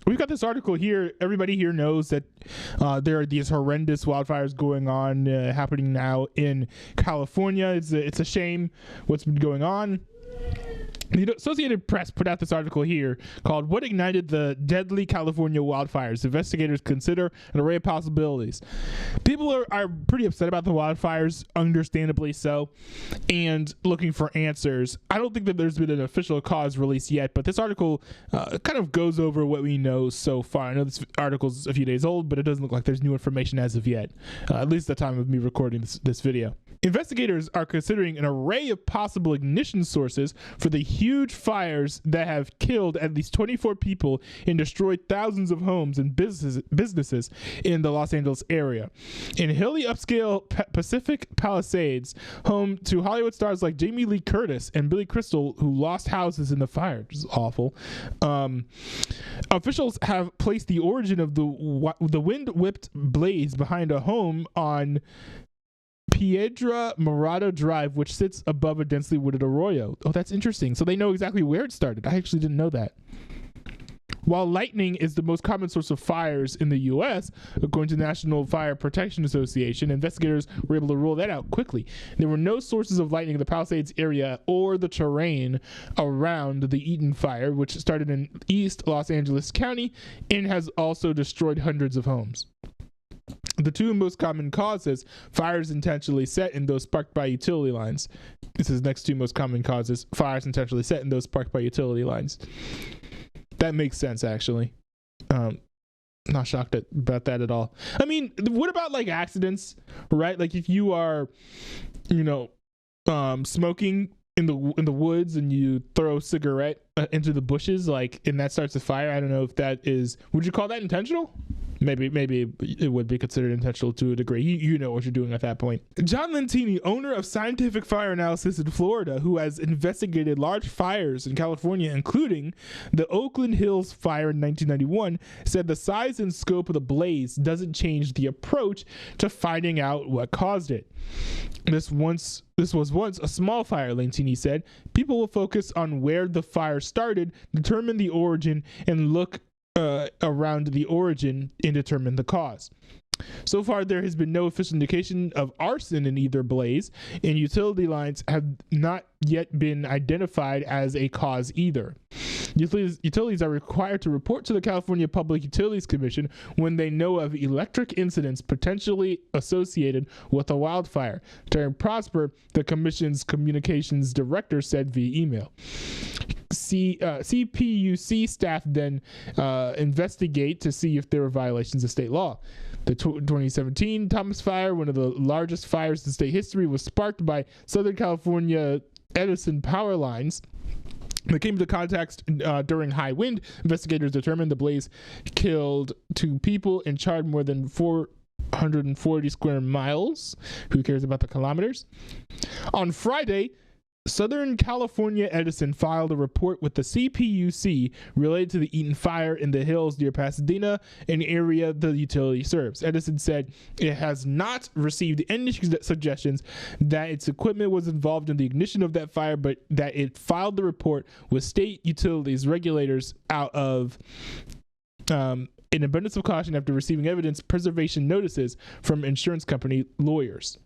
we've got this article here. Everybody here knows that there are these horrendous wildfires going on, happening now in California. It's a shame what's been going on. The Associated Press put out this article here called "What Ignited the Deadly California Wildfires? Investigators Consider an Array of Possibilities." People are pretty upset about the wildfires, understandably so, and looking for answers. I don't think that there's been an official cause released yet, but this article kind of goes over what we know so far. I know this article's a few days old, but it doesn't look like there's new information as of yet, at least at the time of me recording this video. Investigators are considering an array of possible ignition sources for the huge fires that have killed at least 24 people and destroyed thousands of homes and businesses in the Los Angeles area. In hilly upscale Pacific Palisades, home to Hollywood stars like Jamie Lee Curtis and Billy Crystal, who lost houses in the fire, which is awful, officials have placed the origin of the wind-whipped blaze behind a home on Piedra Morada Drive, which sits above a densely wooded arroyo. Oh, that's interesting. So they know exactly where it started. I actually didn't know that. While lightning is the most common source of fires in the U.S., according to the National Fire Protection Association, investigators were able to rule that out quickly. There were no sources of lightning in the Palisades area or the terrain around the Eaton fire, which started in East Los Angeles County and has also destroyed hundreds of homes. The two most common causes: fires intentionally set and those sparked by utility lines. This is the next two most common causes: fires intentionally set and those sparked by utility lines. That makes sense, actually. Not shocked about that at all. I mean, what about like accidents, right? Like if you are, smoking in the woods and you throw a cigarette into the bushes, like, and that starts a fire. I don't know if that is. Would you call that intentional? Maybe it would be considered intentional to a degree. You know what you're doing at that point. John Lentini, owner of Scientific Fire Analysis in Florida, who has investigated large fires in California, including the Oakland Hills fire in 1991, said the size and scope of the blaze doesn't change the approach to finding out what caused it. This was once a small fire, Lentini said. People will focus on where the fire started, determine the origin, and look around the origin and determine the cause. So far, there has been no official indication of arson in either blaze, and utility lines have not yet been identified as a cause either. Utilities are required to report to the California Public Utilities Commission when they know of electric incidents potentially associated with a wildfire. Terry Prosper, the commission's communications director, said via email. CPUC staff then investigate to see if there were violations of state law. The 2017 Thomas Fire, one of the largest fires in state history, was sparked by Southern California Edison power lines. They came into contact during high wind. Investigators determined the blaze killed 2 people and charred more than 440 square miles. Who cares about the kilometers? On Friday, Southern California Edison filed a report with the CPUC related to the Eaton fire in the hills near Pasadena, an area the utility serves. Edison said it has not received any suggestions that its equipment was involved in the ignition of that fire, but that it filed the report with state utilities regulators out of an abundance of caution after receiving evidence preservation notices from insurance company lawyers.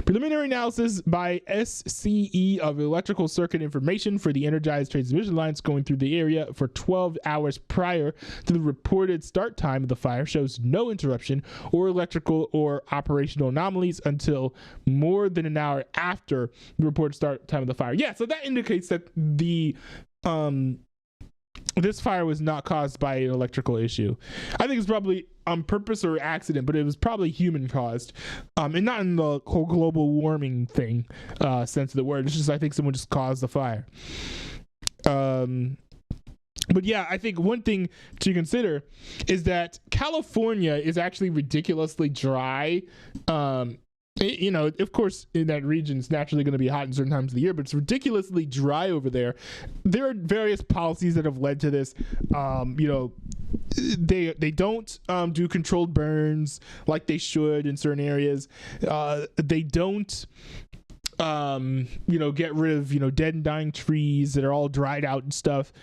Preliminary analysis by SCE of electrical circuit information for the energized transmission lines going through the area for 12 hours prior to the reported start time of the fire shows no interruption or electrical or operational anomalies until more than an hour after the reported start time of the fire. Yeah, so that indicates that this fire was not caused by an electrical issue. I think it's probably on purpose or accident, but it was probably human caused, and not in the whole global warming thing sense of the word. It's just, I think someone just caused the fire. But yeah, I think one thing to consider is that California is actually ridiculously dry. Of course, in that region, it's naturally going to be hot in certain times of the year, but it's ridiculously dry over there. There are various policies that have led to this. They don't do controlled burns like they should in certain areas. They don't get rid of, dead and dying trees that are all dried out and stuff.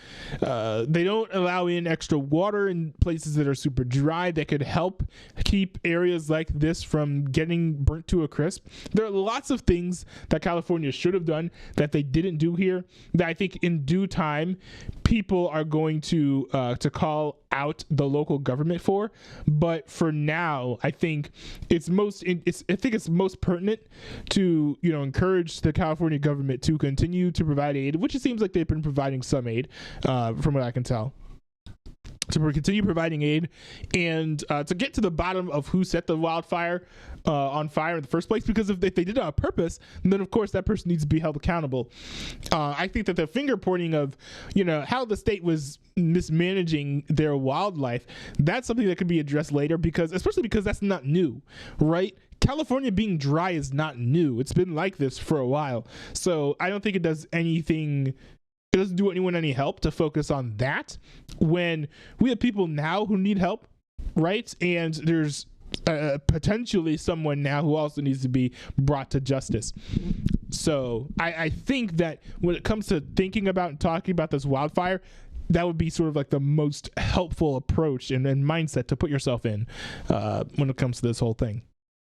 They don't allow in extra water in places that are super dry that could help keep areas like this from getting burnt to a crisp. There are lots of things that California should have done that they didn't do here, that I think in due time people are going to call out the local government for. But for now, I think it's most pertinent to encourage the California government to continue to provide aid, which it seems like they've been providing some aid, from what I can tell. To continue providing aid and to get to the bottom of who set the wildfire on fire in the first place, because if they did it on purpose, then of course that person needs to be held accountable. I think that the finger pointing of how the state was mismanaging their wildlife, that's something that could be addressed later, especially because that's not new, right? California being dry is not new. It's been like this for a while. So I don't think it does anything. It doesn't do anyone any help to focus on that when we have people now who need help, right? And there's potentially someone now who also needs to be brought to justice. So I think that when it comes to thinking about and talking about this wildfire, that would be sort of like the most helpful approach and mindset to put yourself in when it comes to this whole thing.